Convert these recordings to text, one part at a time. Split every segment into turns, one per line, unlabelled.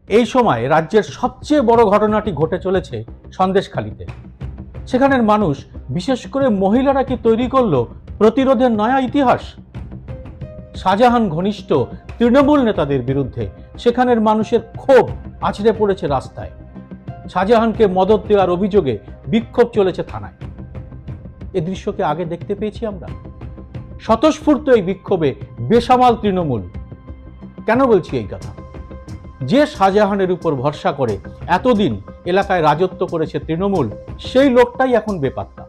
এই সময় রাজ্যের সবচেয়ে বড় ঘটনাটি ঘটে চলেছে সন্দেশখালীতে। সেখানের মানুষ, বিশেষ করে মহিলারা কি তৈরি করলো প্রতিরোধের নয়া ইতিহাস? শাহজাহান ঘনিষ্ঠ তৃণমূল নেতাদের বিরুদ্ধে সেখানের মানুষের ক্ষোভ আছড়ে পড়েছে রাস্তায়। শাহজাহানকে মদত দেওয়ার অভিযোগে বিক্ষোভ চলেছে থানায়। এ দৃশ্যকে আগে দেখতে পেয়েছি আমরা। স্বতঃস্ফূর্ত এই বিক্ষোভে বেসামাল তৃণমূল। কেন বলছি এই কথা? যে শাহজাহানের উপর ভরসা করে এতদিন এলাকায় রাজত্ব করেছে তৃণমূল, সেই লোকটাই এখন বেপাত্তা।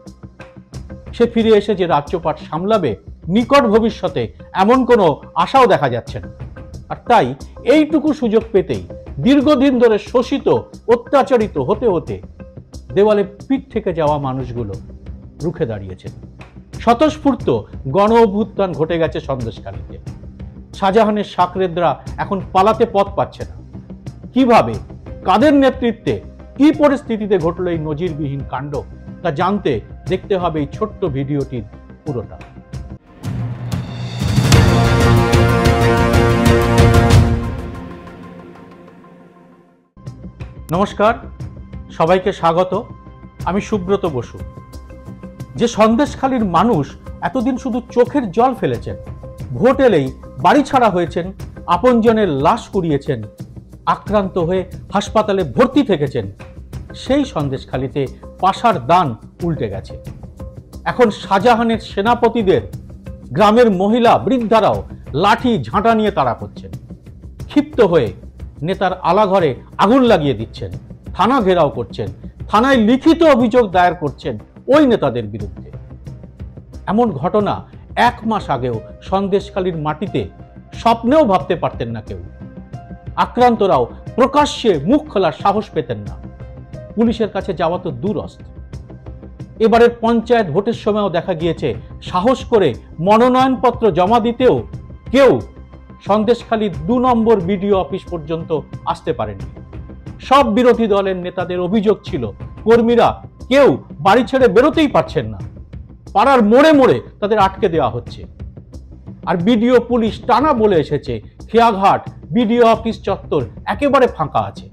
সে ফিরে এসে যে রাজ্যপাট সামলাবে নিকট ভবিষ্যতে এমন কোনো আশাও দেখা যাচ্ছে না। আর তাই এইটুকু সুযোগ পেতেই দীর্ঘদিন ধরে শোষিত, অত্যাচারিত হতে হতে দেওয়ালে পিঠ থেকে যাওয়া মানুষগুলো রুখে দাঁড়িয়েছে। স্বতঃস্ফূর্ত গণ অভ্যুত্থান ঘটে গেছে সন্দেশখালীতে। শাহজাহানের সাকরেদরা এখন পালাতে পথ পাচ্ছে না। কিভাবে, কাদের নেতৃত্বে, কি পরিস্থিতিতে ঘটল এই নজিরবিহীন কাণ্ড, তা জানতে দেখতে হবে এই ছোট্ট ভিডিওটির পুরোটা। নমস্কার, সবাইকে স্বাগত। আমি সুব্রত বসু। যে সন্দেশখালীর মানুষ এতদিন শুধু চোখের জল ফেলেছেন, ভোট এলেই বাড়ি ছাড়া হয়েছেন, আপনজনের লাশ কুড়িয়েছেন, আক্রান্ত হয়ে হাসপাতালে ভর্তি থেকেছেন, সেই সন্দেশখালীতে পাশার দান উল্টে গেছে। এখন শাহজাহানের সেনাপতিদের গ্রামের মহিলা, বৃদ্ধারাও লাঠি ঝাঁটা নিয়ে তাড়া করছেন। ক্ষিপ্ত হয়ে নেতার আলাঘরে আগুন লাগিয়ে দিচ্ছেন, থানা ঘেরাও করছেন, থানায় লিখিত অভিযোগ দায়ের করছেন ওই নেতাদের বিরুদ্ধে। এমন ঘটনা 1 মাস আগেও সন্দেশখালীর মাটিতে স্বপ্নেও ভাবতে পারতেন না কেউ। আক্রান্তরাও প্রকাশ্যে মুখ খোলার সাহস পেতেন না। পুলিশের কাছে যাওয়া তো দূরস্থ। এবারের পঞ্চায়েত ভোটের সময়ও দেখা গিয়েছে সাহস করে মনোনয়নপত্র জমা দিতেও কেউ সন্দেশখালী 2 নম্বর বিডিও অফিস পর্যন্ত আসতে পারেনি। সব বিরোধী দলের নেতাদের অভিযোগ ছিল কর্মীরা কেউ বাড়ি ছেড়ে বেরোতেই পারছেন না, পাড়ার মোড়ে মোড়ে তাদের আটকে দেওয়া হচ্ছে। আর বিডিও পুলিশ টানা বলে এসেছে খেয়াঘাট বিডিও অফিস চত্বর একেবারে ফাঁকা আছে,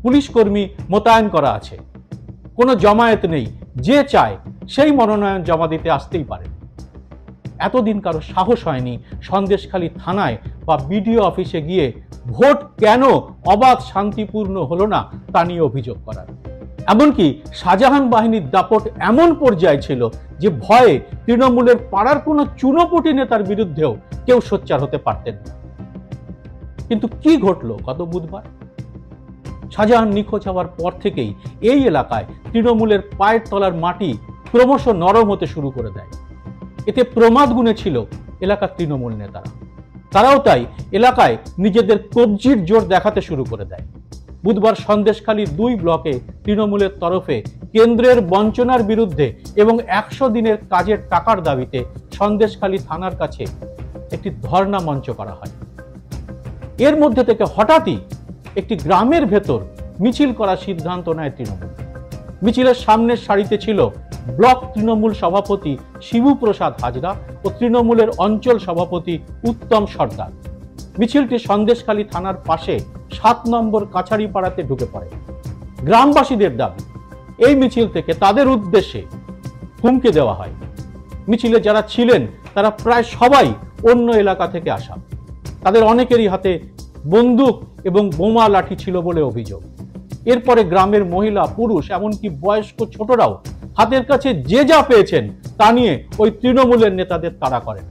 পুলিশ কর্মী মোতায়েন করা আছে, কোনো জমায়েত নেই, যে চায় সেই মনোনয়ন জমা দিতে আসতেই পারে। এতদিন কারো সাহস হয়নি সন্দেশখালী থানায় বা বিডিও অফিসে গিয়ে ভোট কেন অবাধ শান্তিপূর্ণ হলো না তা নিয়ে অভিযোগ করার। এমনকি শাহজাহান বাহিনীর দাপট এমন পর্যায়ে ছিল যে ভয়ে তৃণমূলের পাড়ার কোনো চুনোপুটি নেতার বিরুদ্ধেও কেউ সোচ্চার হতে পারতেন না। কিন্তু কি ঘটলো গত বুধবার? শাহজাহান নিখোঁজ হওয়ার পর থেকেই এই এলাকায় তৃণমূলের পায়ের তলার মাটি ক্রমশ নরম হতে শুরু করে দেয়। এতে প্রমাদ গুনেছিল এলাকার তৃণমূল নেতারা। তারাও তাই এলাকায় নিজেদের কবজির জোর দেখাতে শুরু করে দেয়। বুধবার সন্দেশখালী 2 ব্লকে তৃণমূলের তরফে কেন্দ্রের বঞ্চনার বিরুদ্ধে এবং 100 দিনের কাজের টাকার দাবিতে সন্দেশখালী থানার কাছে একটি ধর্ণা মঞ্চ করা হয়। এর মধ্যে থেকে হঠাৎই একটি গ্রামের ভেতর মিছিল করার সিদ্ধান্ত নেয় তৃণমূল। মিছিলের সামনের সারিতে ছিল ব্লক তৃণমূল সভাপতি শিবু প্রসাদ হাজরা ও তৃণমূলের অঞ্চল সভাপতি উত্তম সর্দার। মিছিলটি সন্দেশখালী থানার পাশে 7 নম্বর কাছারিপাড়াতে ঢুকে পড়ে। গ্রামবাসীদের দাবি এই মিছিল থেকে তাদের উদ্দেশ্যে হুমকি দেওয়া হয়। মিছিলে যারা ছিলেন তারা প্রায় সবাই অন্য এলাকা থেকে আসা। তাদের অনেকেরই হাতে বন্দুক এবং বোমা লাঠি ছিল বলে অভিযোগ। এরপরে গ্রামের মহিলা, পুরুষ, এমনকি বয়স্ক ছোটরাও হাতের কাছে যে যা পেয়েছেন তা নিয়ে ওই তৃণমূলের নেতাদের তাড়া করেন।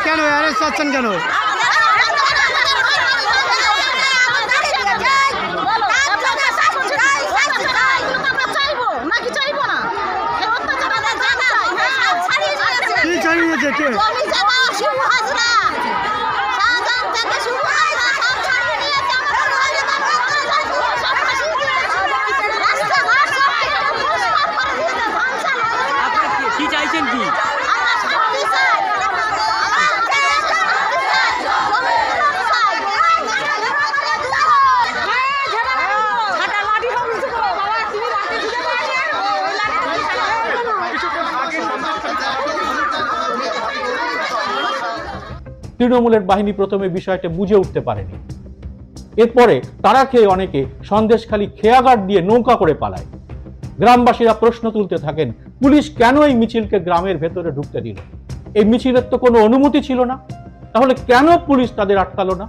কেন অ্যারেস্ট চাচ্ছেন কেন? কি চাইছে কে?
তৃণমূলের বাহিনী প্রথমে বিষয়টা বুঝে উঠতে পারেনি। এরপরে তারা খেয়ে অনেকে সন্দেশখালী খেয়াঘাট দিয়ে নৌকা করে পালায়। গ্রামবাসীরা প্রশ্ন তুলতে থাকেন, পুলিশ কেন এই মিছিলকে গ্রামের ভেতরে ঢুকতে দিল? এই মিছিলের তো কোনো অনুমতি ছিল না, তাহলে কেন পুলিশ তাদের আটকালো না?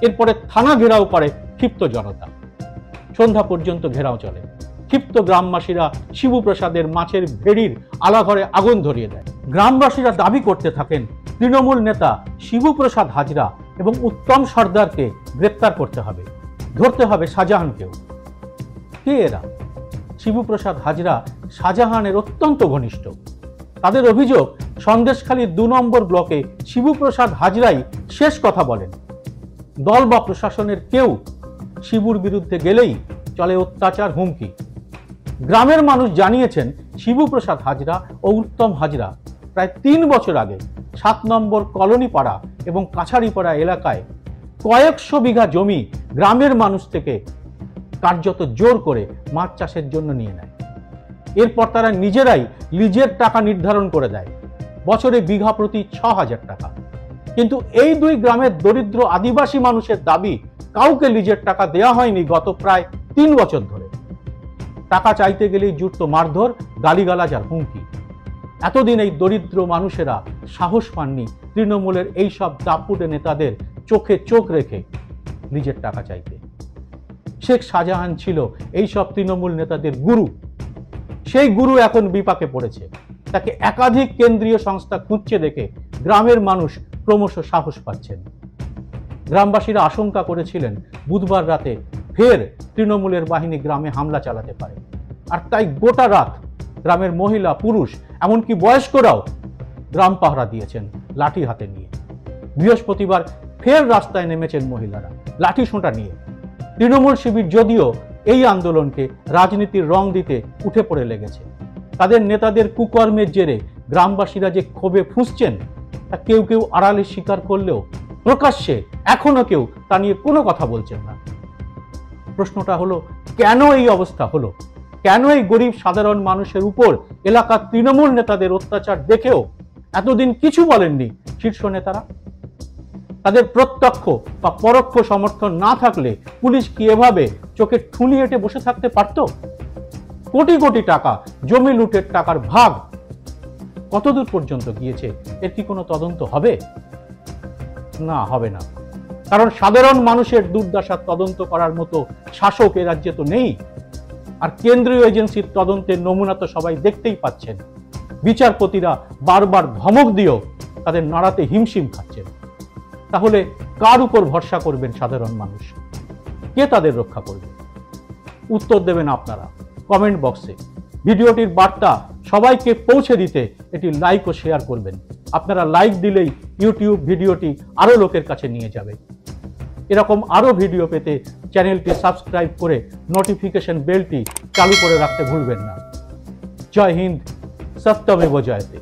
এরপরে থানা ঘেরাও করে ক্ষিপ্ত জনতা। সন্ধ্যা পর্যন্ত ঘেরাও চলে। ক্ষিপ্ত গ্রামবাসীরা শিবুপ্রসাদের মাছের ভেড়ির আলাঘরে আগুন ধরিয়ে দেয়। গ্রামবাসীরা দাবি করতে থাকেন তৃণমূল নেতা শিবুপ্রসাদ হাজরা এবং উত্তম সর্দারকে গ্রেপ্তার করতে হবে, ধরতে হবে শাহজাহানকেও। কে এরা? শিবুপ্রসাদ হাজরা শাহজাহানের অত্যন্ত ঘনিষ্ঠ। তাদের অভিযোগ, সন্দেশখালীর 2 নম্বর ব্লকে শিবুপ্রসাদ হাজরাই শেষ কথা বলেন। দল বা প্রশাসনের কেউ শিবুর বিরুদ্ধে গেলেই চলে অত্যাচার, হুমকি। গ্রামের মানুষ জানিয়েছেন শিবুপ্রসাদ হাজরা ও উত্তম হাজরা প্রায় 3 বছর আগে 7 নম্বর কলোনি পাড়া এবং কাছাড়িপাড়া এলাকায় কয়েকশো বিঘা জমি গ্রামের মানুষ থেকে কার্যত জোর করে মাছ চাষের জন্য নিয়ে নেয়। এরপর তারা নিজেরাই লিজের টাকা নির্ধারণ করে দেয়, বছরে বিঘা প্রতি 6,000 টাকা। কিন্তু এই 2 গ্রামের দরিদ্র আদিবাসী মানুষের দাবি, কাউকে লিজের টাকা দেওয়া হয়নি গত প্রায় 3 বছর ধরে। টাকা চাইতে গেলেই জুটত মারধর, গালিগালাজ আর হুমকি। এতদিন এই দরিদ্র মানুষেরা সাহস পাননি তৃণমূলের এই সব দাপুটে নেতাদের চোখে চোখ রেখে লিজের টাকা চাইতে। শেখ শাহজাহান ছিল এই সব তৃণমূল নেতাদের গুরু। সেই গুরু এখন বিপাকে পড়েছে। তাকে একাধিক কেন্দ্রীয় সংস্থা খুঁজছে দেখে গ্রামের মানুষ ক্রমশ সাহস পাচ্ছেন। গ্রামবাসীরা আশঙ্কা করেছিলেন বুধবার রাতে ফের তৃণমূলের বাহিনী গ্রামে হামলা চালাতে পারে, আর তাই গোটা রাত গ্রামের মহিলা, পুরুষ, এমনকি বয়স্করাও গ্রাম পাহারা দিয়েছেন লাঠি হাতে নিয়ে। বৃহস্পতিবার ফের রাস্তায় নেমেছেন মহিলারা লাঠি সোঁটা নিয়ে। তৃণমূল শিবির যদিও এই আন্দোলনকে রাজনীতির রং দিতে উঠে পড়ে লেগেছে। তাদের নেতাদের কুকর্মের জেরে গ্রামবাসীরা যে ক্ষোভে ফুঁসছেন তা কেউ কেউ আড়ালে স্বীকার করলেও প্রকাশ্যে এখনো কেউ তা নিয়ে কোনো কথা বলছেন না। প্রশ্নটা হলো, কেন এই অবস্থা হলো? কেন এই গরিব সাধারণ মানুষের উপর এলাকার তৃণমূল নেতাদের অত্যাচার দেখেও এতদিন কিছু বলেননি শীর্ষ নেতারা? তাদের প্রত্যক্ষ বা পরোক্ষ সমর্থন না থাকলে পুলিশ কি এভাবে চোখে ঠুনি এঁটে বসে থাকতে পারত? কোটি কোটি টাকা জমি লুটের টাকার ভাগ কতদূর পর্যন্ত গিয়েছে, এর কি কোনো তদন্ত হবে? না, হবে না। কারণ সাধারণ মানুষের দুর্দশার তদন্ত করার মতো শাসক এ রাজ্যে তো নেই। আর কেন্দ্রীয় এজেন্সির তদন্তের নমুনা তো সবাই দেখতেই পাচ্ছেন। বিচারপতিরা বারবার ধমক দিয়েও তাদের নাড়াতে হিমশিম খাচ্ছেন। তাহলে কার উপর ভরসা করবেন সাধারণ মানুষ? কে তাদের রক্ষা করবে? উত্তর দেবেন আপনারা কমেন্ট বক্সে। ভিডিওটির বার্তা সবাইকে পৌঁছে দিতে এটি লাইক ও শেয়ার করবেন। আপনারা লাইক দিলেই ইউটিউব ভিডিওটি আরো লোকের কাছে নিয়ে যাবে। এরকম আরো ভিডিও পেতে চ্যানেলটি সাবস্ক্রাইব করে নোটিফিকেশন বেলটি চালু করে রাখতে ভুলবেন না। জয় হিন্দ, সত্যমেব জয়তে।